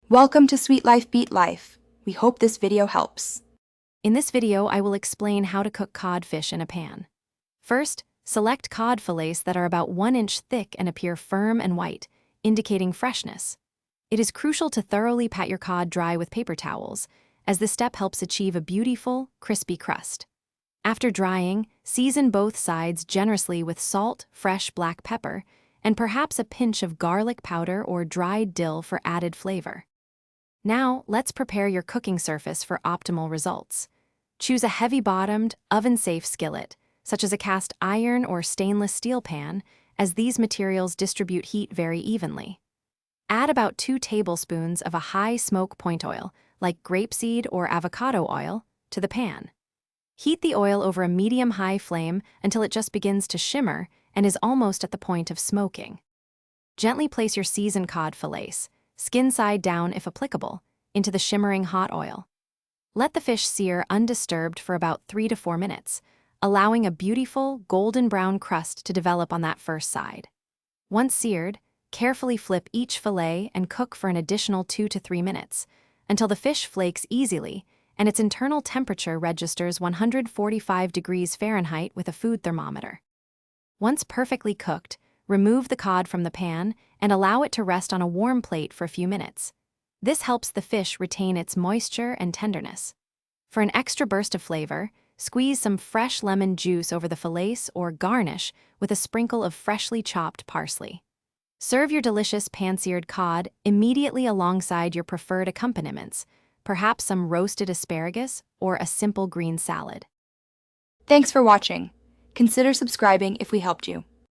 Welcome to Sweet Life Beat Life. We hope this video helps. In this video, I will explain how to cook codfish in a pan. First, select cod fillets that are about 1 inch thick and appear firm and white, indicating freshness. It is crucial to thoroughly pat your cod dry with paper towels, as this step helps achieve a beautiful, crispy crust. After drying, season both sides generously with salt, fresh black pepper, and perhaps a pinch of garlic powder or dried dill for added flavor. Now, let's prepare your cooking surface for optimal results. Choose a heavy-bottomed, oven-safe skillet, such as a cast iron or stainless steel pan, as these materials distribute heat very evenly. Add about 2 tablespoons of a high smoke point oil, like grapeseed or avocado oil, to the pan. Heat the oil over a medium-high flame until it just begins to shimmer and is almost at the point of smoking. Gently place your seasoned cod fillets, skin side down if applicable, into the shimmering hot oil. Let the fish sear undisturbed for about 3 to 4 minutes, allowing a beautiful golden brown crust to develop on that first side. Once seared, carefully flip each fillet and cook for an additional 2 to 3 minutes, until the fish flakes easily and its internal temperature registers 145 degrees Fahrenheit with a food thermometer. Once perfectly cooked, remove the cod from the pan and allow it to rest on a warm plate for a few minutes. This helps the fish retain its moisture and tenderness. For an extra burst of flavor, squeeze some fresh lemon juice over the fillets or garnish with a sprinkle of freshly chopped parsley. Serve your delicious pan-seared cod immediately alongside your preferred accompaniments, perhaps some roasted asparagus or a simple green salad. Thanks for watching. Consider subscribing if we helped you.